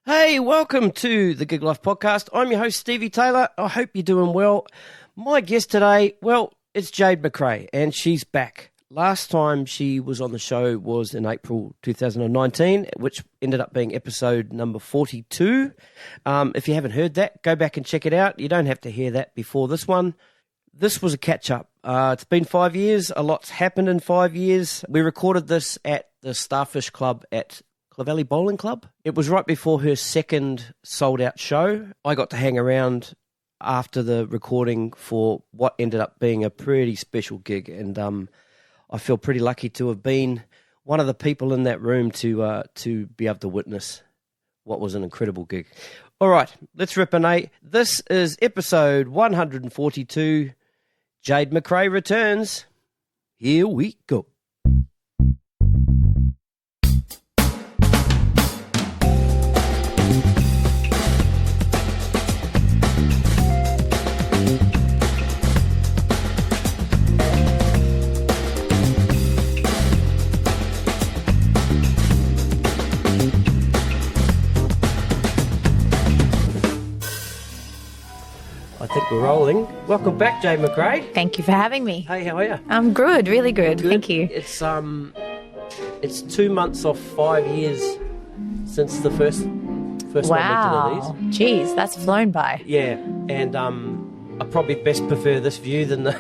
Hey, welcome to the Gig Life Podcast. I'm your host, Stevie Taylor. I hope you're doing well. My guest today, well, it's Jade MacRae, and she's back. Last time she was on the show was in April 2019, which ended up being episode number 42. If you haven't heard that, go back and check it out. You don't have to hear that before this one. This was a catch-up. It's been 5 years. A lot's happened in 5 years. We recorded this at the Starfish Club at Clovelly Bowling Club. It was right before her second sold-out show. I got to hang around after the recording for what ended up being a pretty special gig, and I feel pretty lucky to have been one of the people in that room to be able to witness what was an incredible gig. All right, let's rip in. This is episode 142. Jade MacRae returns. Here we go. I think we're rolling. Welcome back, Jade MacRae. Thank you for having me. Hey, how are you? I'm good, really good. Thank you. It's 2 months off 5 years since the first one we did of these. Jeez, that's flown by. Yeah, and I probably best prefer this view than the.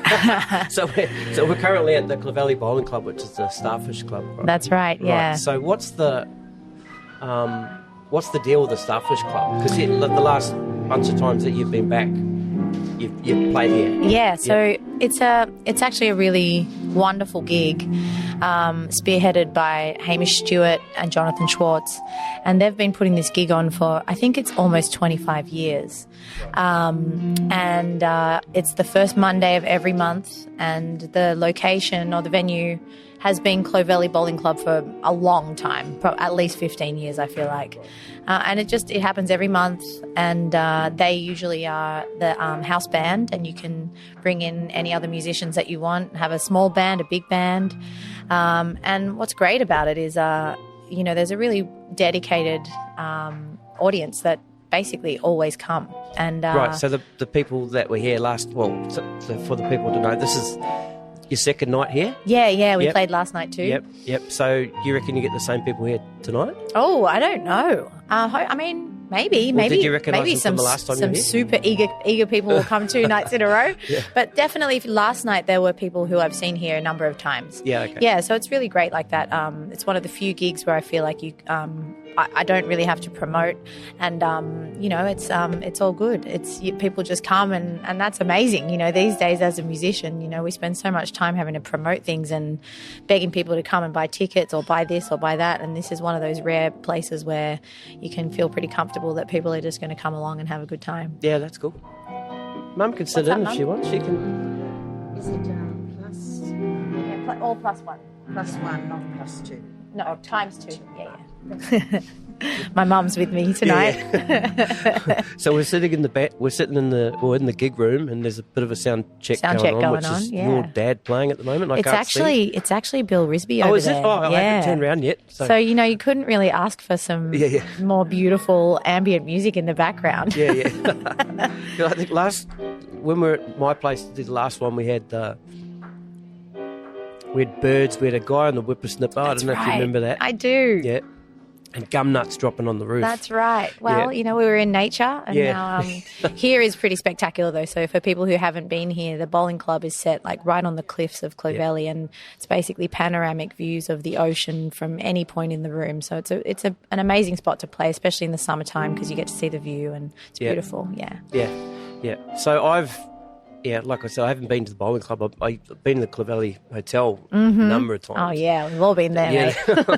so we're currently at the Clovelly Bowling Club, which is the Starfish Club. Right? That's right. Yeah. Right. So what's the deal with the Starfish Club? Because the last bunch of times that you've been back, you've played here. Yeah, so it's actually a really wonderful gig, spearheaded by Hamish Stewart and Jonathan Schwartz, and they've been putting this gig on for, I think it's almost 25 years, and it's the first Monday of every month, and the location or the venue has been Clovelly Bowling Club for a long time, at least 15 years, I feel like. And it happens every month, and they usually are the house band, and you can bring in any other musicians that you want, have a small band, a big band. And what's great about it is, there's a really dedicated audience that basically always come. And right, so the people that were here last, for the people to know, this is your second night here? Yeah, we played last night too. Yep. So do you reckon you get the same people here tonight? Oh, I don't know. Maybe. Did you recognise them some from the last time you were here? super eager people will come 2 nights in a row. Yeah. But definitely last night there were people who I've seen here a number of times. Yeah, okay. Yeah, so it's really great like that. It's one of the few gigs where I feel like I don't really have to promote, and it's all good. People just come, and that's amazing. These days as a musician, we spend so much time having to promote things and begging people to come and buy tickets or buy this or buy that, and this is one of those rare places where you can feel pretty comfortable that people are just going to come along and have a good time. Yeah, that's cool. Mum can sit in if she wants. She can. Is it plus? Yeah, all plus one. Plus one, not plus two. No, times two. Yeah. My mum's with me tonight. Yeah. So we're sitting in the gig room, and there's a bit of a sound check going on, which is your dad playing at the moment. It's actually Bill Risby over there. Oh, is it? Oh, I haven't turned around yet. So you couldn't really ask for some more beautiful ambient music in the background. Yeah. I think when we were at my place, the last one we had birds. We had a guy on the whippersnipper. I don't know if you remember that. I do. Yeah. And gum nuts dropping on the roof. That's right. Well, we were in nature, and now here is pretty spectacular though. So for people who haven't been here, the bowling club is set like right on the cliffs of Clovelly, and it's basically panoramic views of the ocean from any point in the room. So it's an amazing spot to play, especially in the summertime, because you get to see the view, and it's beautiful. Yeah. So like I said, I haven't been to the bowling club. I've been to the Clovelly Hotel a number of times. Oh, yeah, we've all been there, mate.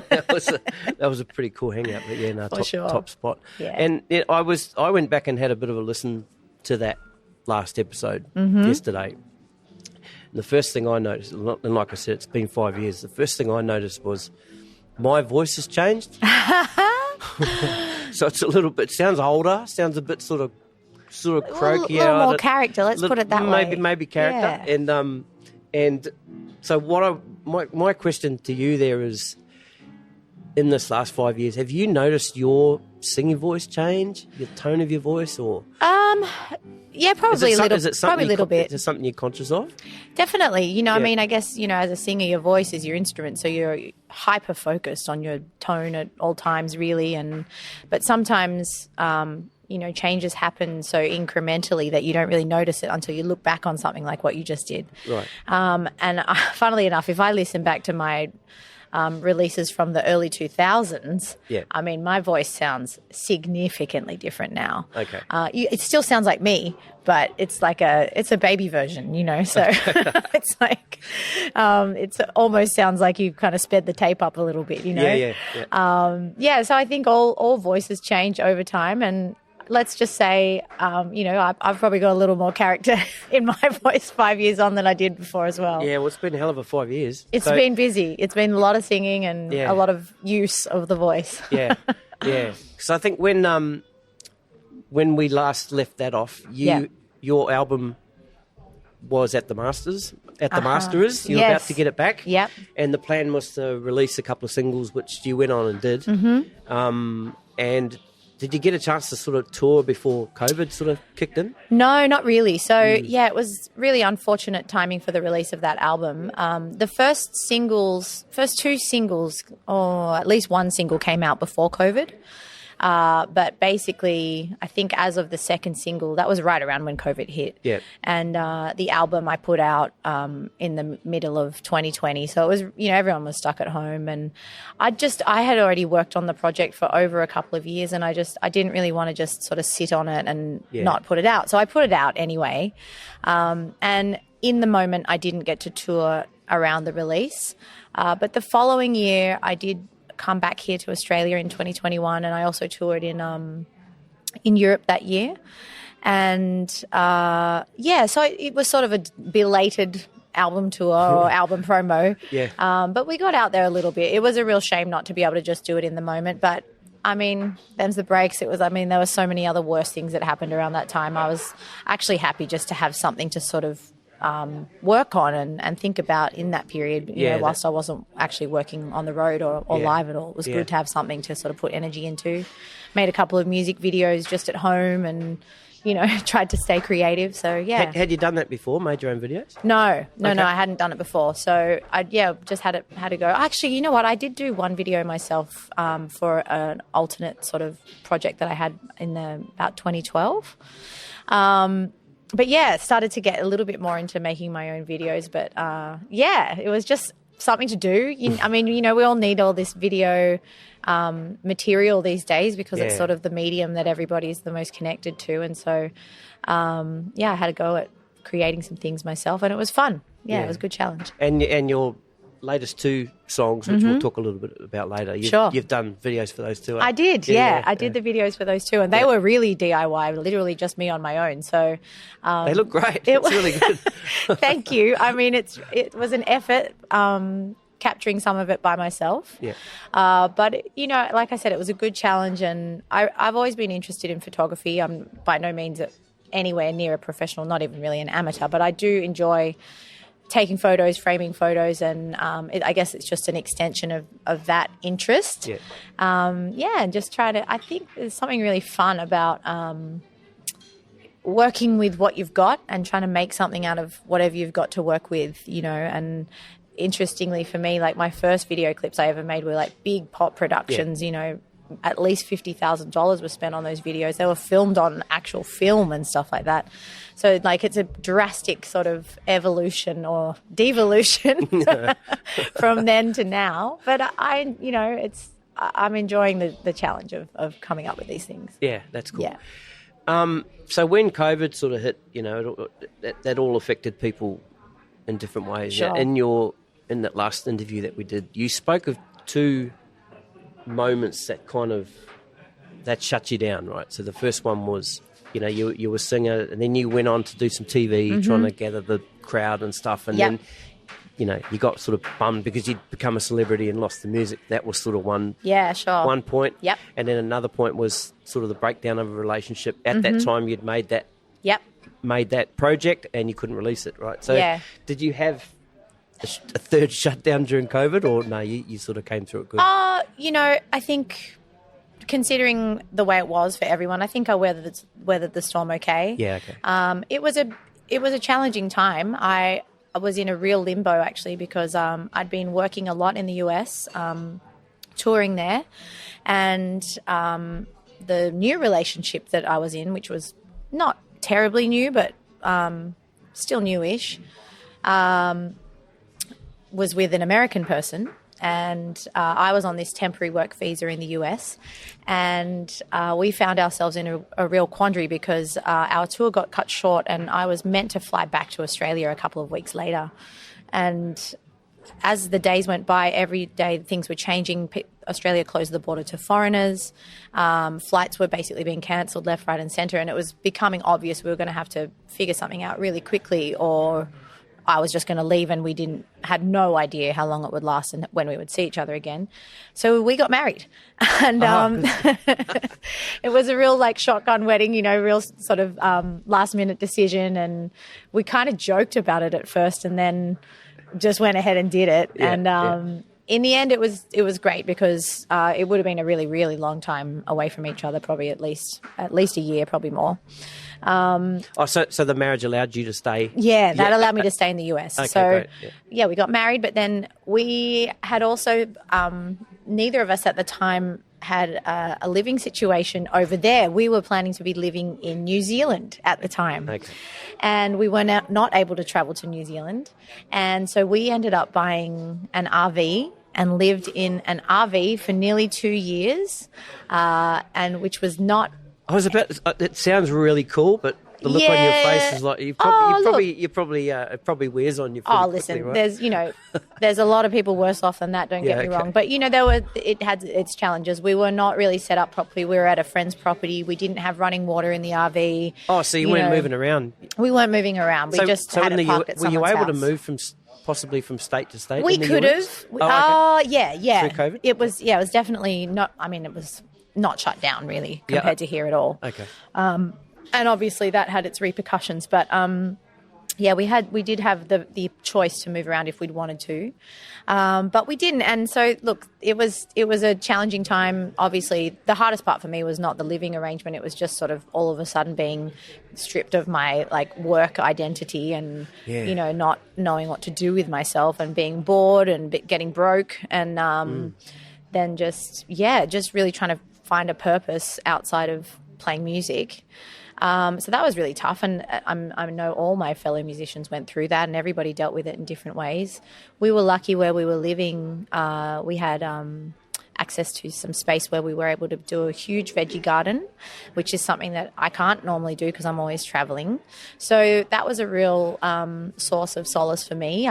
that was a pretty cool hangout. But top spot. Yeah. And I went back and had a bit of a listen to that last episode yesterday. And the first thing I noticed, and like I said, it's been 5 years, the first thing I noticed was my voice has changed. So it's a little bit, sounds older, sounds a bit sort of croaky. A little more character, let's put it that way. Maybe character. Yeah. And so my question to you there is in this last 5 years, have you noticed your singing voice change, your tone of your voice, or Yeah, probably a little bit. Is it something you're conscious of? Definitely. You know, I mean, I guess, you know, as a singer, your voice is your instrument, so you're hyper focused on your tone at all times, really. But sometimes, you know, changes happen so incrementally that you don't really notice it until you look back on something like what you just did. Right. And funnily enough, if I listen back to my releases from the early 2000s, I mean, my voice sounds significantly different now. Okay. It still sounds like me, but it's like it's a baby version, you know, so it's like, it almost sounds like you kind of sped the tape up a little bit, you know? Yeah. So I think all voices change over time, and let's just say, you know, I've probably got a little more character in my voice 5 years on than I did before as well. Yeah, well, it's been a hell of a 5 years. It's been busy. It's been a lot of singing and a lot of use of the voice. Yeah. Because I think when we last left that off, your album was at the Masters. You were about to get it back. Yep. And the plan was to release a couple of singles, which you went on and did. Mm-hmm. And did you get a chance to sort of tour before COVID sort of kicked in? No, not really. So, it was really unfortunate timing for the release of that album. The first two singles, or at least one single, came out before COVID. But basically, I think as of the second single, that was right around when COVID hit. Yeah. And the album I put out in the middle of 2020. So it was, you know, everyone was stuck at home, and I had already worked on the project for over a couple of years, and I didn't really want to just sort of sit on it and not put it out. So I put it out anyway. And in the moment, I didn't get to tour around the release. But the following year, I did come back here to Australia in 2021, and I also toured in Europe that year. And so it was sort of a belated album tour or album promo. Yeah. But we got out there a little bit. It was a real shame not to be able to just do it in the moment, but I mean, them's the breaks. There were so many other worse things that happened around that time. I was actually happy just to have something to sort of work on and think about in that period, you know, whilst I wasn't actually working on the road or live at all. It was good to have something to sort of put energy into. Made a couple of music videos just at home and, you know, tried to stay creative. So, yeah. Had you done that before, made your own videos? No, I hadn't done it before. So, I just had to go. Actually, you know what? I did do one video myself for an alternate sort of project that I had in about 2012. But started to get a little bit more into making my own videos. But it was just something to do. I mean, you know, we all need all this video material these days because it's sort of the medium that everybody's the most connected to. And so, I had a go at creating some things myself, and it was fun. Yeah, it was a good challenge. And your latest two songs, which we'll talk a little bit about later. You've done videos for those two. I did, I did the videos for those two, and they were really DIY, literally just me on my own. So they look great. It's really good. Thank you. I mean, it was an effort capturing some of it by myself. Yeah. But, you know, like I said, it was a good challenge, and I've always been interested in photography. I'm by no means anywhere near a professional, not even really an amateur, but I do enjoy taking photos, framing photos, and I guess it's just an extension of that interest. Yeah. And just try to, I think there's something really fun about working with what you've got and trying to make something out of whatever you've got to work with, you know. And interestingly for me, like my first video clips I ever made were like big pop productions, you know, at least $50,000 was spent on those videos. They were filmed on actual film and stuff like that. So, like, it's a drastic sort of evolution or devolution from then to now. But I'm enjoying the challenge of coming up with these things. Yeah, that's cool. Yeah. So when COVID sort of hit, you know, that all affected people in different ways. Sure. In that last interview that we did, you spoke of two moments that shut you down, right? So the first one was, you know, you were a singer, and then you went on to do some TV, trying to gather the crowd and stuff, and then, you know, you got sort of bummed because you'd become a celebrity and lost the music. That was sort of one point. Yep. And then another point was sort of the breakdown of a relationship. At that time, you'd made that project and you couldn't release it, right? So did you have a third shutdown during COVID, or no, you sort of came through it good? I think considering the way it was for everyone, I think I weathered the storm okay. Yeah, okay. It was a challenging time. I was in a real limbo actually because I'd been working a lot in the US, touring there, and the new relationship that I was in, which was not terribly new but still newish, was with an American person. And I was on this temporary work visa in the US, and we found ourselves in a real quandary because our tour got cut short and I was meant to fly back to Australia a couple of weeks later. And as the days went by, every day things were changing. Australia closed the border to foreigners. Flights were basically being cancelled left, right and centre, and it was becoming obvious we were going to have to figure something out really quickly, or I was just going to leave, and we had no idea how long it would last and when we would see each other again. So we got married, and it was a real shotgun wedding, real sort of last minute decision. And we kind of joked about it at first, and then just went ahead and did it. Yeah, and in the end, it was great because it would have been a really, really long time away from each other, probably at least a year, probably more. So the marriage allowed you to stay? Yeah, that allowed me to stay in the US. Okay, so, great. yeah, we got married, but then we had also, neither of us at the time had a living situation over there. We were planning to be living in New Zealand at the time. Okay. And we were not able to travel to New Zealand. And so we ended up buying an RV and lived in an RV for nearly 2 years, and which was not... It sounds really cool, but the look on your face is like it probably wears on you. Listen, quickly, right? there's a lot of people worse off than that. Don't get me wrong, but it had its challenges. We were not really set up properly. We were at a friend's property. We didn't have running water in the RV. Oh, so you weren't moving around? We weren't moving around. We just had it parked at someone's house. Were you able to move possibly from state to state? We could have. Yeah. Through COVID? It was definitely not. I mean, it was not shut down really compared to here at all. Okay. And obviously that had its repercussions, but we did have the choice to move around if we'd wanted to, but we didn't. And so look, it was a challenging time. Obviously, the hardest part for me was not the living arrangement. It was just sort of all of a sudden being stripped of my work identity and not knowing what to do with myself and being bored and getting broke and then just really trying to find a purpose outside of playing music. So that was really tough, and I know all my fellow musicians went through that, and everybody dealt with it in different ways. We were lucky where we were living. We had access to some space where we were able to do a huge veggie garden, which is something that I can't normally do because I'm always traveling. So that was a real source of solace for me.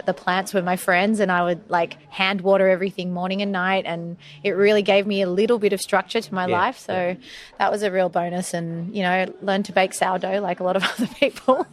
The plants were my friends, and I would hand water everything morning and night, and it really gave me a little bit of structure to my life. So that was a real bonus, and learned to bake sourdough like a lot of other people.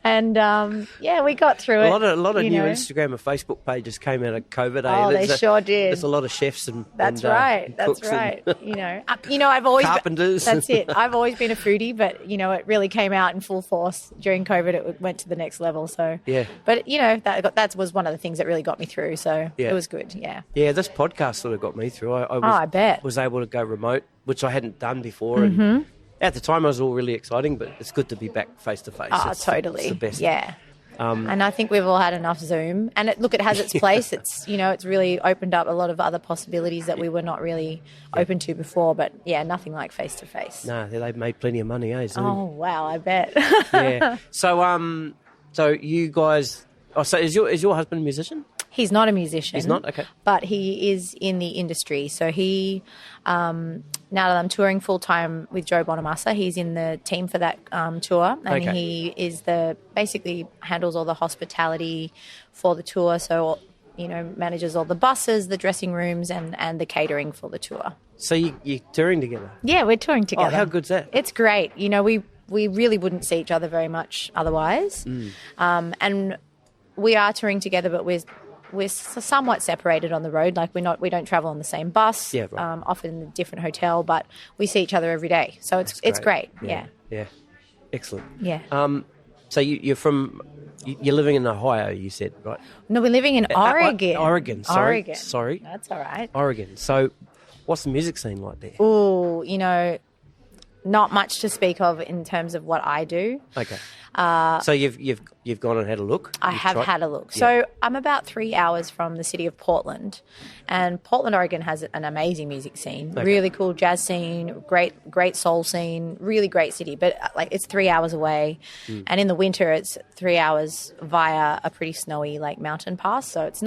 And we got through it. A lot of new Instagram and Facebook pages came out of COVID. Oh, they sure did. There's a lot of chefs and that's right. I've always carpenters. That's it. I've always been a foodie, but it really came out in full force during COVID. It went to the next level. So but that was one of the things that really got me through. So it was good. Yeah. Yeah, this podcast sort of got me through. I bet was able to go remote, which I hadn't done before, and at the time, it was all really exciting, but it's good to be back face to face. Oh, totally. It's the best. Yeah. And I think we've all had enough Zoom, and it has its place. It's it's really opened up a lot of other possibilities that we were not really open to before. But nothing like face to face. No, they've made plenty of money, Zoom. Oh wow, I bet. Yeah. So you guys. Oh, so is your husband a musician? He's not a musician. He's not? Okay. But he is in the industry. So he, now that I'm touring full-time with Joe Bonamassa, he's in the team for that tour. And he is basically handles all the hospitality for the tour. So, manages all the buses, the dressing rooms, and the catering for the tour. So you're touring together? Yeah, we're touring together. Oh, how good's that? It's great. We really wouldn't see each other very much otherwise. And we are touring together, but we're somewhat separated on the road. We don't travel on the same bus. Yeah, right. Often in a different hotel, but we see each other every day. So it's great. Yeah. Excellent. Yeah. So you're living in Ohio, you said, right? No, we're living in Oregon. Oregon, sorry. Oregon. Sorry. That's all right. Oregon. So what's the music scene like there? Oh, not much to speak of in terms of what I do. Okay. So you've gone and had a look? I have had a look. So I'm about 3 hours from the city of Portland, and Portland, Oregon has an amazing music scene, really cool jazz scene, great soul scene, really great city. But it's 3 hours away, and in the winter it's 3 hours via a pretty snowy mountain pass. So it's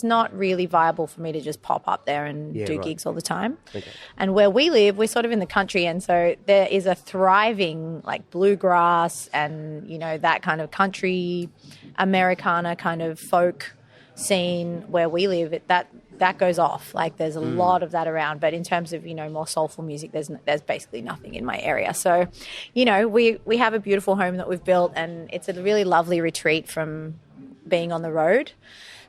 not really viable for me to just pop up there and do gigs all the time. Okay. And where we live, we're sort of in the country, and so there is a thriving bluegrass and that kind of country, Americana kind of folk scene where we live. That goes off. There's a lot of that around. But in terms of more soulful music, there's basically nothing in my area. So, we have a beautiful home that we've built, and it's a really lovely retreat from being on the road.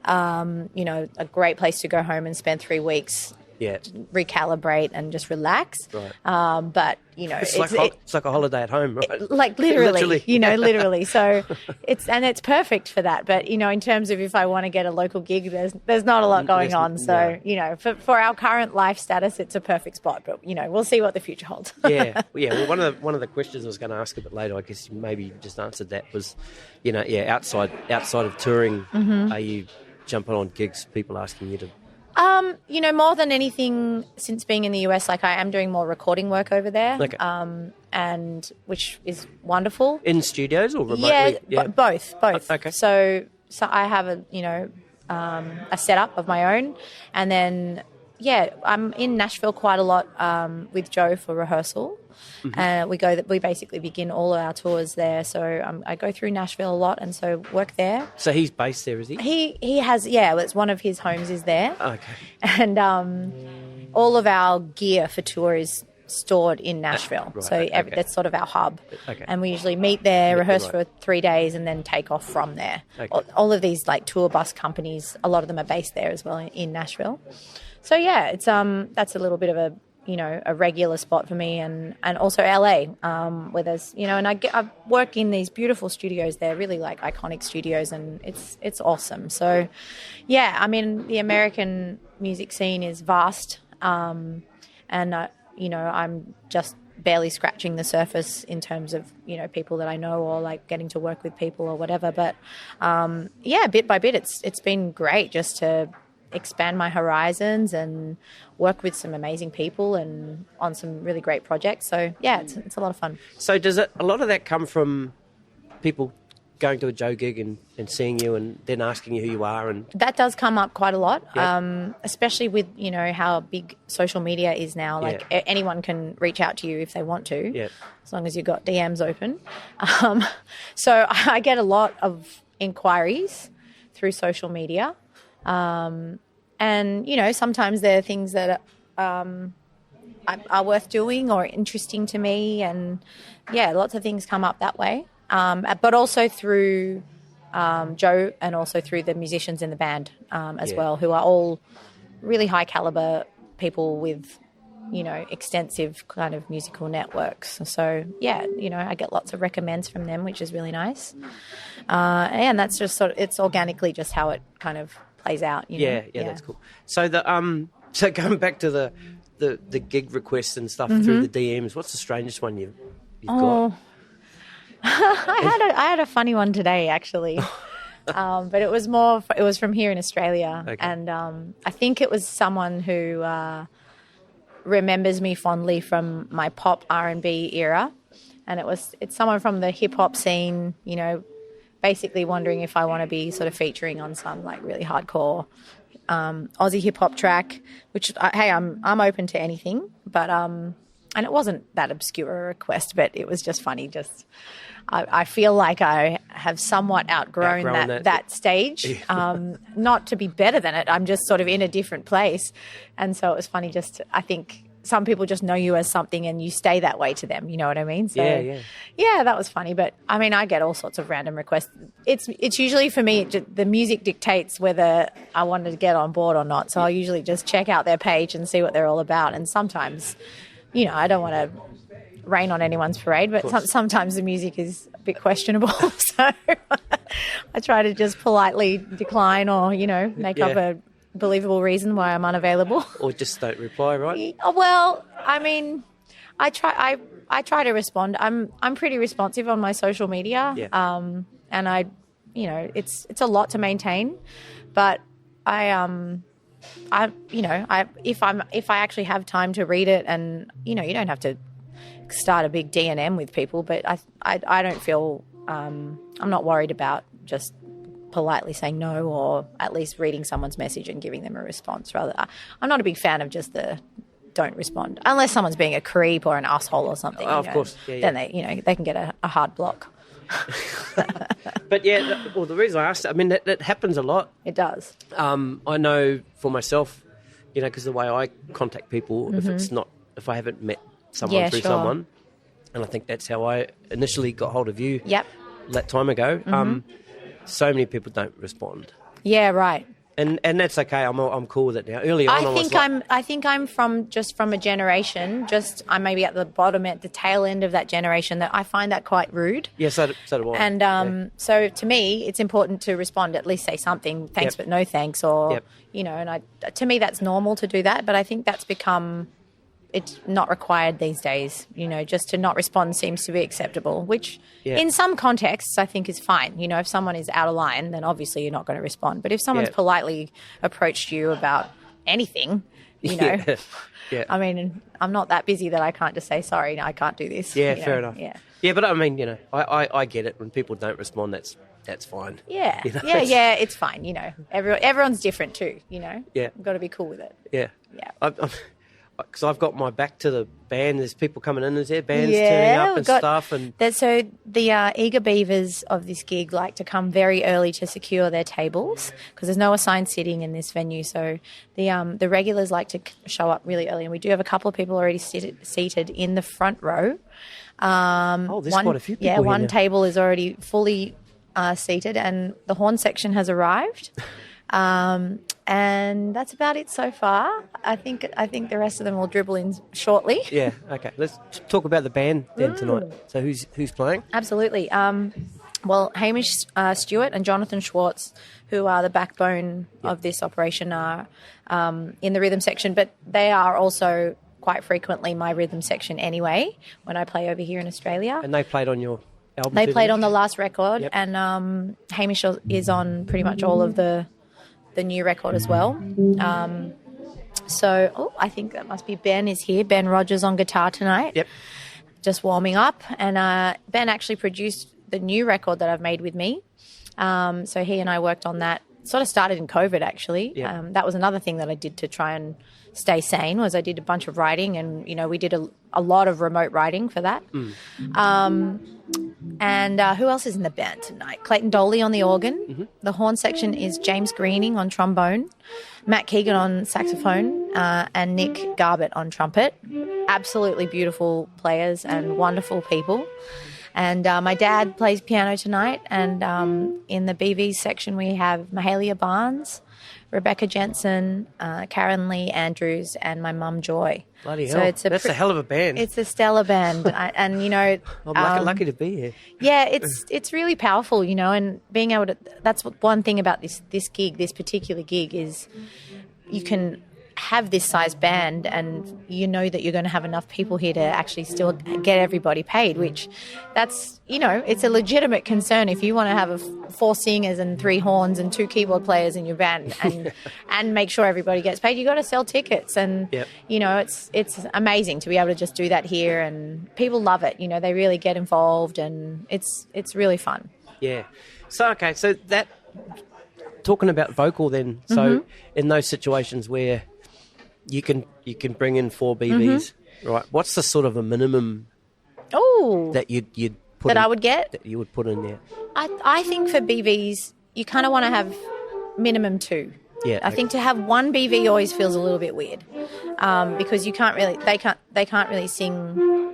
A great place to go home and spend 3 weeks. Yeah, recalibrate and just relax. Right. But it's like a holiday at home, right? Literally. Literally. So it's perfect for that. But in terms of if I want to get a local gig, there's not a lot going on. So for our current life status, it's a perfect spot. But we'll see what the future holds. Yeah. Well, one of the questions I was going to ask a bit later, I guess you maybe just answered that, was outside of touring, are you jumping on gigs? People asking you to. More than anything, since being in the US, I am doing more recording work over there, and which is wonderful. In studios or remotely? Yeah. Both. Okay. So I have a setup of my own, and then I'm in Nashville quite a lot with Joe for rehearsal. Mm-hmm. We basically begin all of our tours there. So I go through Nashville a lot, and so work there. So he's based there, is he? He has, it's one of his homes is there. Okay. And all of our gear for tour is stored in Nashville. Right, so that's sort of our hub. Okay. And we usually meet there, rehearse for 3 days, and then take off from there. Okay. All of these tour bus companies, a lot of them are based there as well in Nashville. So it's that's a little bit of a regular spot for me, and also LA, where there's and I work in these beautiful studios there, really iconic studios, and it's awesome. So the American music scene is vast, and I'm just barely scratching the surface in terms of people that I know, or getting to work with people or whatever. But bit by bit, it's been great just to expand my horizons and work with some amazing people and on some really great projects. So it's a lot of fun. So does a lot of that come from people going to a Joe gig and seeing you and then asking you who you are? And that does come up quite a lot, especially with how big social media is now. Anyone can reach out to you if they want to, as long as you've got DMs open. So I get a lot of inquiries through social media. And sometimes there are things that are worth doing or interesting to me, and lots of things come up that way. But also through Joe, and also through the musicians in the band as well, who are all really high caliber people with extensive kind of musical networks. So I get lots of recommends from them, which is really nice. And that's just it's organically just how it kind of plays out. Yeah, that's cool. So so going back to the gig requests and stuff through the DMs, what's the strangest one you've got? I had a funny one today, actually. But it was from here in Australia. Okay. And I think it was someone who remembers me fondly from my pop R&B era. And it's someone from the hip hop scene, basically wondering if I want to be sort of featuring on some really hardcore Aussie hip hop track, which I'm open to anything, but and it wasn't that obscure a request, but it was just funny. I feel like I have somewhat outgrown that stage, not to be better than it. I'm just sort of in a different place, and so it was funny. I think some people just know you as something and you stay that way to them. You know what I mean? So, yeah, that was funny. But I mean, I get all sorts of random requests. It's usually for me, the music dictates whether I wanted to get on board or not. So I'll usually just check out their page and see what they're all about. And sometimes, I don't want to rain on anyone's parade, but sometimes the music is bit questionable. So I try to just politely decline or, make up a believable reason why I'm unavailable. Or just don't reply, right? Well, I mean, I try to respond. I'm pretty responsive on my social media. Yeah. And I, it's a lot to maintain, but if I actually have time to read it, and you don't have to start a big D&M with people, but I don't feel I'm not worried about just politely saying no, or at least reading someone's message and giving them a response. Rather, I'm not a big fan of just the don't respond unless someone's being a creep or an asshole or something. Of course, then they can get a hard block. But the reason I asked, I mean, that happens a lot. It does. I know for myself, because the way I contact people, if I haven't met someone through someone, and I think that's how I initially got hold of you. Yep. That time ago. So many people don't respond. Yeah, right. And that's okay. I'm cool with it now. Early on, I think I'm from a generation. I'm maybe at the bottom, at the tail end of that generation, that I find that quite rude. Yeah, so do I. And so to me, it's important to respond. At least say something, thanks, but no thanks, or And to me, that's normal to do that. But I think that's become. It's not required these days, just to not respond seems to be acceptable, which in some contexts I think is fine. If someone is out of line, then obviously you're not going to respond. But if someone's politely approached you about anything, I mean, I'm not that busy that I can't just say, sorry, no, I can't do this. Yeah, fair enough. Yeah. Yeah, but I mean, I get it. When people don't respond, that's fine. Yeah. It's fine. Everyone's different too, Yeah. You've got to be cool with it. Yeah. Yeah. Because I've got my back to the band. There's people coming in. There's bands turning up and stuff. So the eager beavers of this gig like to come very early to secure their tables because there's no assigned sitting in this venue. So the regulars like to show up really early, and we do have a couple of people already seated in the front row. There's quite a few people. Yeah, one table is already fully seated, and the horn section has arrived. And that's about it so far. I think the rest of them will dribble in shortly. Yeah, okay. Let's talk about the band then tonight. So who's playing? Absolutely. Well, Hamish Stewart and Jonathan Schwartz, who are the backbone of this operation, are in the rhythm section, but they are also quite frequently my rhythm section anyway when I play over here in Australia. And they played on your album? They played on the last record, and Hamish is on pretty much all of the new record as well. I think that must be Ben is here. Ben Rogers on guitar tonight. Yep. Just warming up. And Ben actually produced the new record that I've made with me. So he and I worked on that. Sort of started in COVID, actually. Yep. That was another thing that I did to try and stay sane, was I did a bunch of writing, and, we did a lot of remote writing for that. And who else is in the band tonight? Clayton Doley on the organ. Mm-hmm. The horn section is James Greening on trombone, Matt Keegan on saxophone, and Nick Garbett on trumpet. Absolutely beautiful players and wonderful people. And my dad plays piano tonight. And in the BVs section, we have Mahalia Barnes, Rebecca Jensen, Karen Lee Andrews, and my mum Joy. Bloody hell. That's a hell of a band. It's a stellar band. I'm lucky to be here. Yeah, it's really powerful, and being able to, that's one thing about this gig, this particular gig, is you can have this size band and you know that you're going to have enough people here to actually still get everybody paid, which that's, it's a legitimate concern if you want to have 4 singers and 3 horns and 2 keyboard players in your band and make sure everybody gets paid. You got to sell tickets, and it's amazing to be able to just do that here, and people love it. They really get involved, and it's really fun. Yeah. So that, talking about vocal then, so in those situations where you can bring in 4 BBs, right? What's the sort of a minimum that you'd put that in, I would get? That you would put in there? I think for BVs, you kind of want to have minimum 2. Yeah. I think to have 1 BV always feels a little bit weird, because you can't really they can't really sing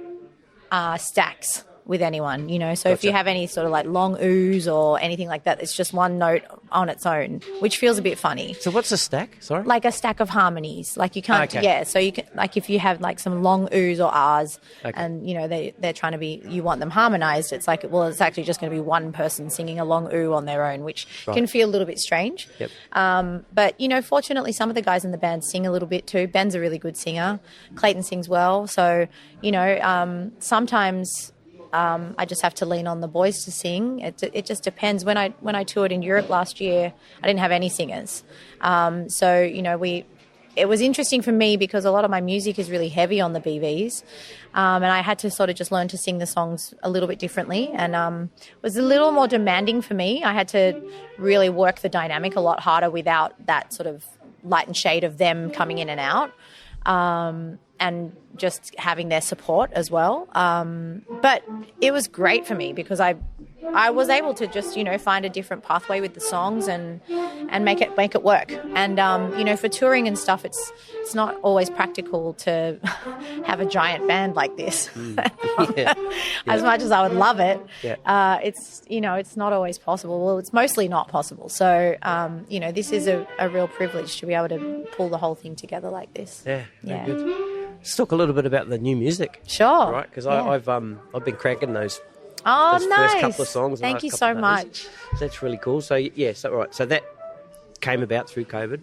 stacks with anyone, you know. So if you have any sort of like long oohs or anything like that, it's just one note on its own, which feels a bit funny. So what's a stack? Sorry? Like a stack of harmonies. Like you can't, Okay. yeah. So you can, like if you have like some long oohs or ahs Okay. and, you know, they're trying to be, you want them harmonized. It's like, well, it's actually just going to be one person singing a long ooh on their own, which can feel a little bit strange. Yep. But, you know, fortunately, some of the guys in the band sing a little bit too. Ben's a really good singer. Clayton sings well. So, you know, sometimes I just have to lean on the boys to sing. It just depends. When I toured in Europe last year, I didn't have any singers. So, you know, it was interesting for me because a lot of my music is really heavy on the BVs. And I had to sort of just learn to sing the songs a little bit differently. And it was a little more demanding for me. I had to really work the dynamic a lot harder without that sort of light and shade of them coming in and out. And just having their support as well. But it was great for me because I was able to just, you know, find a different pathway with the songs and make it work. And, you know, for touring and stuff, it's not always practical to have a giant band like this. As much as I would love it, it's, you know, it's not always possible. Well, it's mostly not possible. So, you know, this is a real privilege to be able to pull the whole thing together like this. Yeah. Good. Let's talk a little bit about the new music. Sure. Right, because I've been cracking those nice. first couple of songs. Thank you so much. So that's really cool. So so that came about through COVID.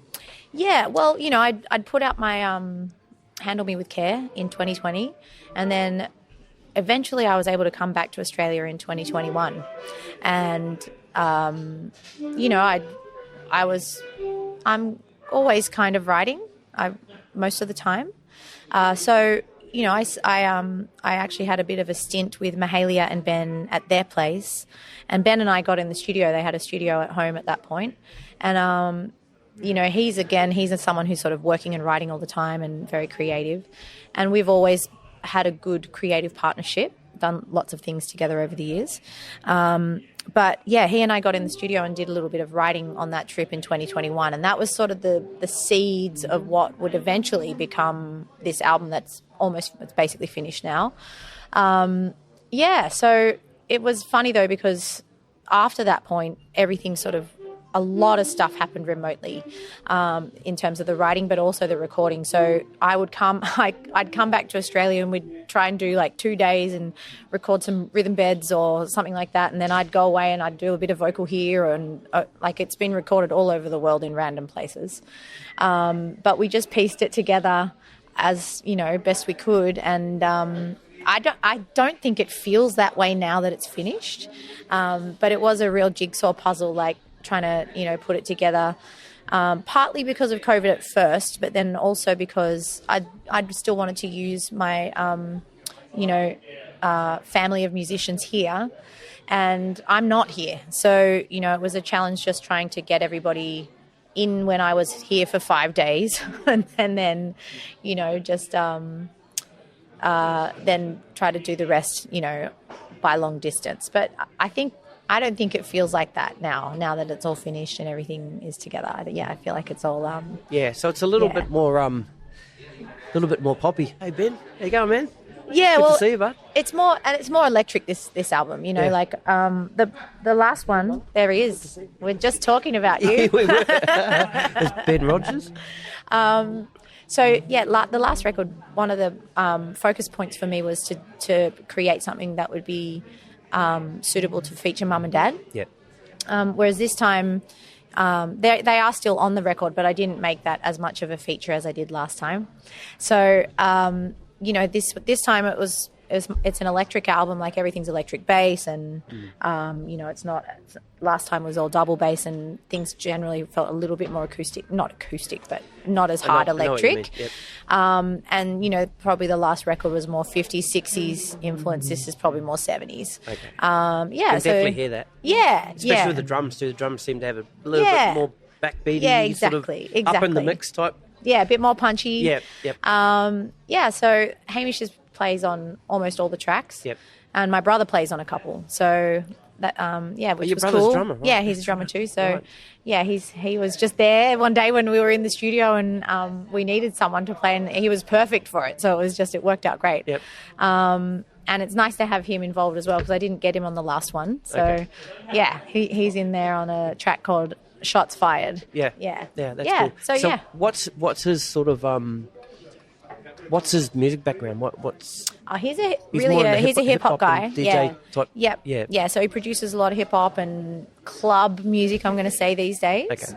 Yeah, well, you know, I'd put out my Handle Me With Care in 2020, and then eventually I was able to come back to Australia in 2021, and you know, I'm always kind of writing, most of the time. So, you know, I actually had a bit of a stint with Mahalia and Ben at their place, and Ben and I got in the studio. They had a studio at home at that point, and you know, he's someone who's sort of working and writing all the time and very creative, and we've always had a good creative partnership, done lots of things together over the years. But yeah, he and I got in the studio and did a little bit of writing on that trip in 2021. And that was sort of the seeds of what would eventually become this album it's basically finished now. So it was funny though, because after that point, everything a lot of stuff happened remotely in terms of the writing, but also the recording. So I'd come back to Australia and we'd try and do like 2 days and record some rhythm beds or something like that. And then I'd go away and I'd do a bit of vocal here, and like it's been recorded all over the world in random places. But we just pieced it together as, you know, best we could. And I don't think it feels that way now that it's finished. But it was a real jigsaw puzzle, like trying to, you know, put it together, partly because of COVID at first, but then also because I still wanted to use my, family of musicians here, and I'm not here. So, you know, it was a challenge just trying to get everybody in when I was here for 5 days and then, you know, just then try to do the rest, you know, by long distance. But I don't think it feels like that now that it's all finished and everything is together. I feel like it's all... so it's a little bit more poppy. Hey, Ben, how you going, man? Yeah, Good to see you, bud. It's more electric, this album, you know, like the last one, there he is. We're just talking about you. It's Ben Rogers. The last record, one of the focus points for me was to create something that would be suitable to feature mum and dad. Yep. Whereas this time, they are still on the record, but I didn't make that as much of a feature as I did last time. So, you know, this time it's an electric album, like everything's electric bass, and you know, last time was all double bass, and things generally felt a little bit more not acoustic, but not as hard electric. Yep. And you know, probably the last record was more 50s, 60s influence. This is probably more 70s. Okay. You can definitely hear that. Yeah, especially with the drums too. The drums seem to have a little bit more backbeaty, exactly. Up in the mix type. Yeah, a bit more punchy. Yep. So Hamish plays on almost all the tracks. Yep. And my brother plays on a couple. So that which your was brother's cool. drummer, right? Yeah, he's a drummer too. So right. he was just there one day when we were in the studio, and we needed someone to play, and he was perfect for it. So it worked out great. Yep. and it's nice to have him involved as well because I didn't get him on the last one. So, Okay. yeah, he's in there on a track called Shots Fired. Yeah. Yeah. Yeah, that's cool. So, yeah. What's his sort of what's his music background? What's He's more in the he's a hip hop guy. and DJ yeah. type. Yep. Yeah. Yeah. So he produces a lot of hip hop and club music, I'm going to say these days. Okay.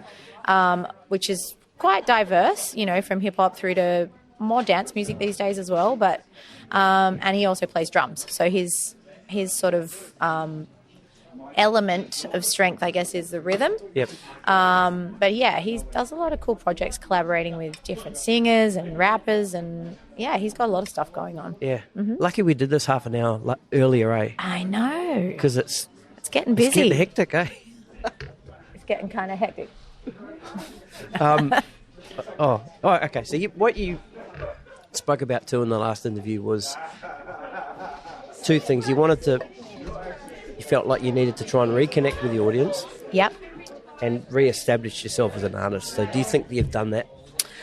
Which is quite diverse, from hip hop through to more dance music these days as well. But and he also plays drums. So his sort of element of strength, I guess, is the rhythm. Yep. But yeah, he does a lot of cool projects collaborating with different singers and rappers, and yeah, he's got a lot of stuff going on. Yeah. Lucky we did this half an hour earlier, eh? I know. Because it's getting busy. It's getting hectic, eh? It's getting kind of hectic. Okay. So what you spoke about too in the last interview was two things. You felt like you needed to try and reconnect with the audience. Yep. And re-establish yourself as an artist. So do you think that you've done that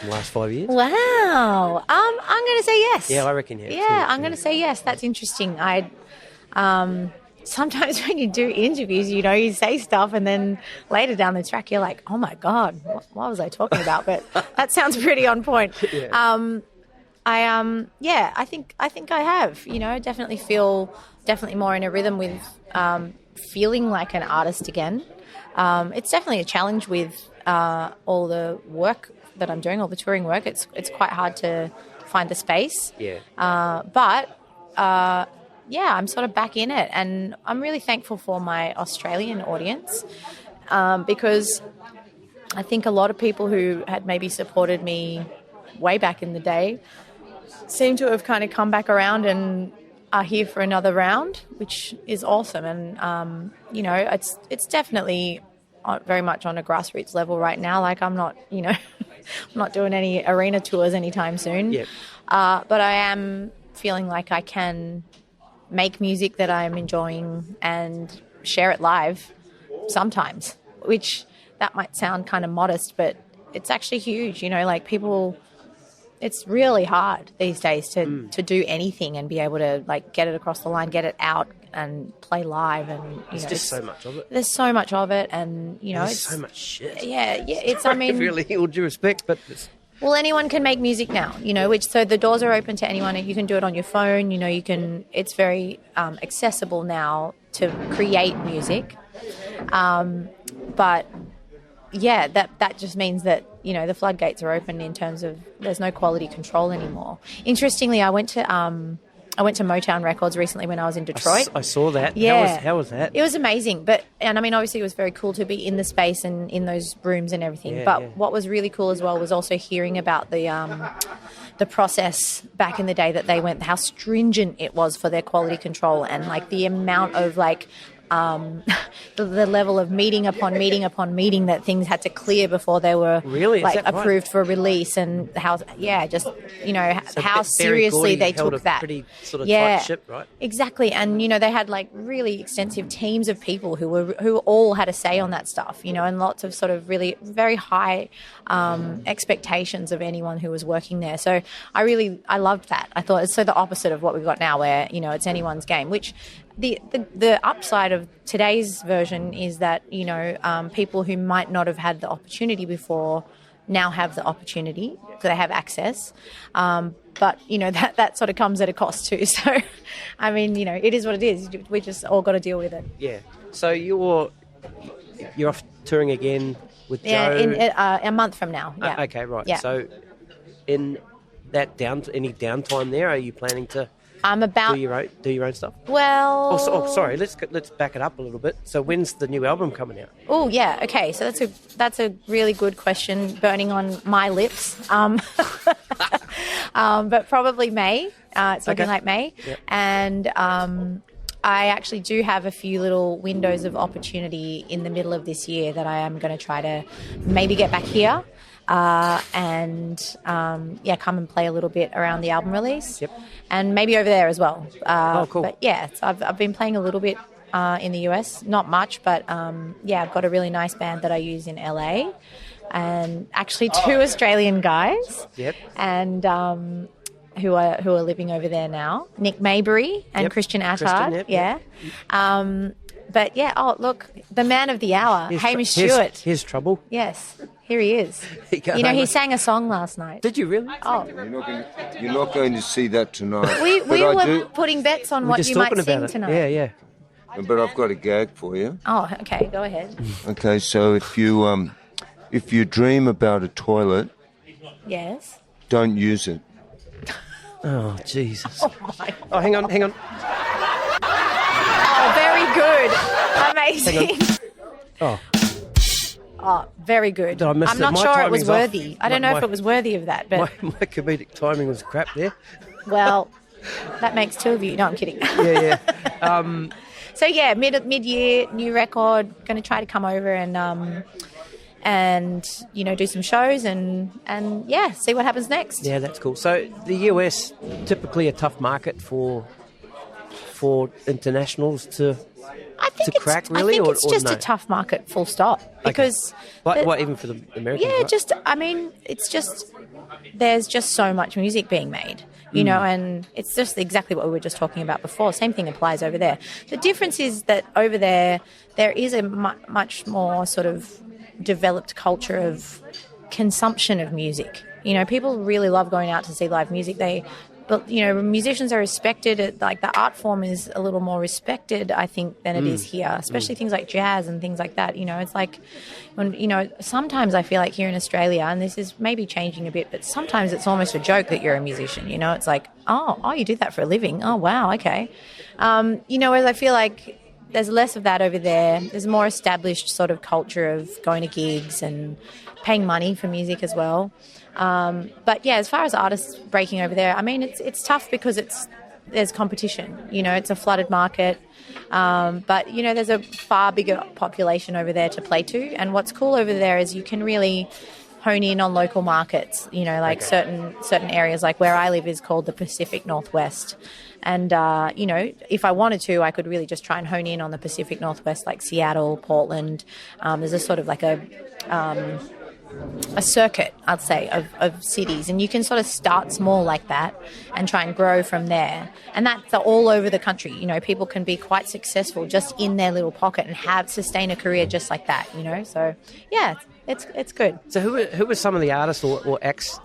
in the last 5 years? Wow. I'm going to say yes. Yeah, I reckon yes. Yeah, I'm going to say yes. That's interesting. Sometimes when you do interviews, you say stuff and then later down the track you're like, oh my God, what was I talking about? But that sounds pretty on point. Yeah. I think I have, definitely more in a rhythm with feeling like an artist again. It's definitely a challenge with all the work that I'm doing, all the touring work. It's quite hard to find the space. Yeah. I'm sort of back in it, and I'm really thankful for my Australian audience because I think a lot of people who had maybe supported me way back in the day seem to have kind of come back around and are here for another round, which is awesome. And, it's definitely very much on a grassroots level right now. Like I'm not, I'm not doing any arena tours anytime soon. Yep. But I am feeling like I can make music that I'm enjoying and share it live sometimes, which that might sound kind of modest, but it's actually huge. People, it's really hard these days to do anything and be able to get it across the line, get it out and play live. And there's just so much of it. There's so much of it, and there's it's so much shit. Yeah. It's really, all due respect, but well, anyone can make music now, so the doors are open to anyone. You can do it on your phone, it's very accessible now to create music. But yeah, that just means that, the floodgates are open in terms of there's no quality control anymore. Interestingly, I went to Motown Records recently when I was in Detroit. I saw that. Yeah. How was that? It was amazing. Obviously it was very cool to be in the space and in those rooms and everything. What was really cool as well was also hearing about the process back in the day that they went, how stringent it was for their quality control, and the amount of the level of meeting upon meeting upon meeting that things had to clear before they were really approved for release, and how how seriously they took that. Pretty sort of tight ship, right? Exactly, and they had really extensive teams of people who all had a say on that stuff, and lots of sort of really very high expectations of anyone who was working there. So I loved that. I thought it's so the opposite of what we've got now, where it's anyone's game, which. The upside of today's version is that, people who might not have had the opportunity before now have the opportunity, because they have access. But, that sort of comes at a cost too. So, it is what it is. We just all got to deal with it. Yeah. So you're off touring again with Joe? Yeah, in a month from now. Yeah. Okay, right. Yeah. So in that any downtime there, are you planning to... I'm about do your own stuff. Well, sorry. Let's back it up a little bit. So when's the new album coming out? Oh yeah, okay. So that's a really good question, burning on my lips. But probably May. It's looking like May, yep. And I actually do have a few little windows of opportunity in the middle of this year that I am going to try to maybe get back here. Come and play a little bit around the album release. Yep. And maybe over there as well. Cool. But yeah, so I've been playing a little bit in the US, not much, but I've got a really nice band that I use in LA, and actually two Australian guys. Yep. And who are living over there now, Nick Maybury and Yep. Christian Christian, Attard. yep. But yeah, look, the man of the hour, Hamish Here's Stewart. Here's trouble. Yes, here he is. You go, You know, he Hamish. sang a song last night. Did you really? Oh, You're not going to see that tonight. we But I were do. putting bets on We're what just you might talking sing about it. tonight. Yeah, yeah. But I've got a gag for you. Oh, okay, go ahead. Okay, so if you dream about a toilet, Yes. don't use it. Oh, Jesus. Oh my. Oh, hang on. Oh, very good. Amazing. Oh, Oh, very good. Did I miss I'm it? not My sure it was timing's off. worthy. I don't know if it was worthy of that, but my comedic timing was crap there. well, that makes two of you. No, I'm kidding. Yeah. So yeah, mid-year, new record. Going to try to come over and do some shows and yeah, see what happens next. Yeah, that's cool. So the US, typically a tough market for internationals to I think crack, really, I think or- it's or just no? a tough market, full stop. Because what even for the Americans? yeah, right? it's just there's just so much music being made, and it's just exactly what we were just talking about before. Same thing applies over there. The difference is that over there is a much more sort of developed culture of consumption of music. People really love going out to see live music. But musicians are respected. Like the art form is a little more respected, I think, than it is here. Especially things like jazz and things like that. It's like when sometimes I feel like here in Australia, and this is maybe changing a bit, but sometimes it's almost a joke that you're a musician. It's like, oh, you do that for a living. Oh, wow, okay. Whereas I feel like there's less of that over there. There's a more established sort of culture of going to gigs and paying money for music as well. But yeah, as far as artists breaking over there, I mean, it's tough because there's competition. It's a flooded market. But there's a far bigger population over there to play to. And what's cool over there is you can really hone in on local markets. Certain areas, like where I live is called the Pacific Northwest. And, if I wanted to, I could really just try and hone in on the Pacific Northwest, like Seattle, Portland. There's a sort of like a circuit, I'd say, of cities. And you can sort of start small like that and try and grow from there. And that's all over the country. People can be quite successful just in their little pocket and sustain a career just like that, So, yeah, it's good. So who were some of the artists or acts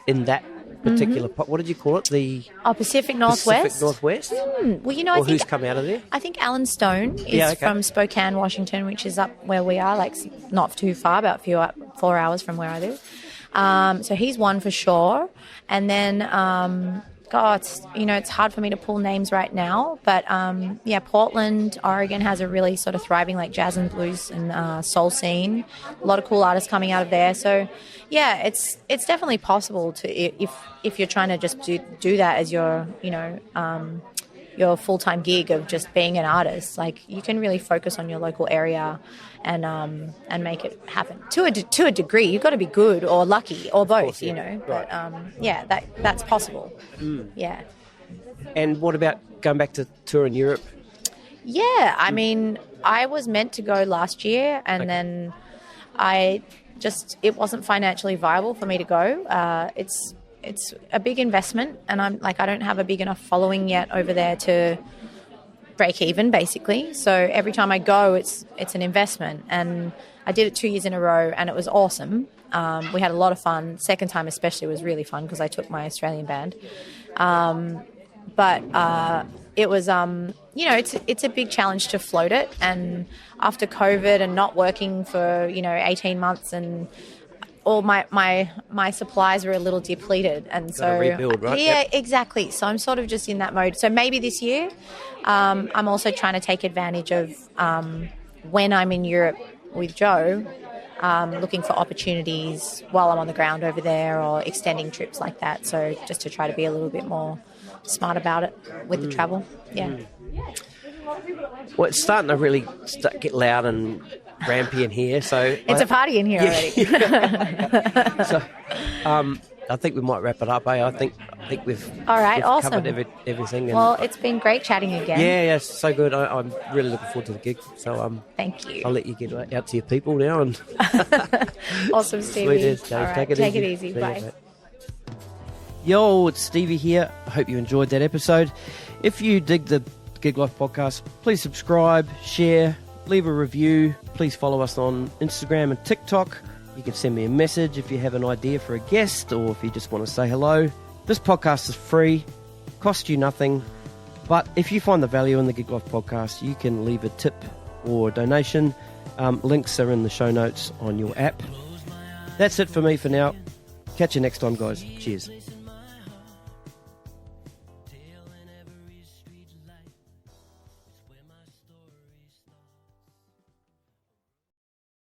in that particular what did you call it? The Pacific Northwest? Pacific Northwest? Well, Or who's come out of there? I think Alan Stone is from Spokane, Washington, which is up where we are, like not too far, about 4 hours from where I live. So he's one for sure. And then, it's hard for me to pull names right now. But, Portland, Oregon has a really sort of thriving like jazz and blues and soul scene. A lot of cool artists coming out of there. So, yeah, it's definitely possible to if you're trying to just do that as your full-time gig of just being an artist. Like you can really focus on your local area and make it happen to a degree. You've got to be good or lucky or both, course, yeah. But that's possible. Yeah. And what about going back to tour in Europe? Yeah, I mean, I was meant to go last year, and then it wasn't financially viable for me to go. It's a big investment, and I don't have a big enough following yet over there to break even, basically. So every time I go, it's an investment, and I did it 2 years in a row, and it was awesome. We had a lot of fun. Second time especially was really fun because I took my Australian band. But it was, it's a big challenge to float it. And after COVID and not working for, 18 months and all my supplies were a little depleted. And so, rebuild, right? Yeah, Yep. Exactly. So I'm sort of just in that mode. So maybe this year, I'm also trying to take advantage of when I'm in Europe with Joe, looking for opportunities while I'm on the ground over there or extending trips like that. So just to try to be a little bit more smart about it with the travel. Yeah. Well, it's starting to really get loud and rampy in here. So It's a party in here already. So, I think we might wrap it up. I think we've All right, we've awesome. covered everything. And Well, it's been great chatting again. yeah, it's so good. I'm really looking forward to the gig. So Thank you. I'll let you get out to your people now. And Awesome, Stevie. Sweet as, Dave. All right, Take it take easy. it easy. See you, Bye. mate. Yo, it's Stevie here. I hope you enjoyed that episode. If you dig the Gig Life podcast, please subscribe, share, leave a review. Please follow us on Instagram and TikTok. You can send me a message if you have an idea for a guest or if you just want to say hello. This podcast is free, costs you nothing. But if you find the value in the Gig Life podcast, you can leave a tip or a donation. Links are in the show notes on your app. That's it for me for now. Catch you next time, guys. Cheers.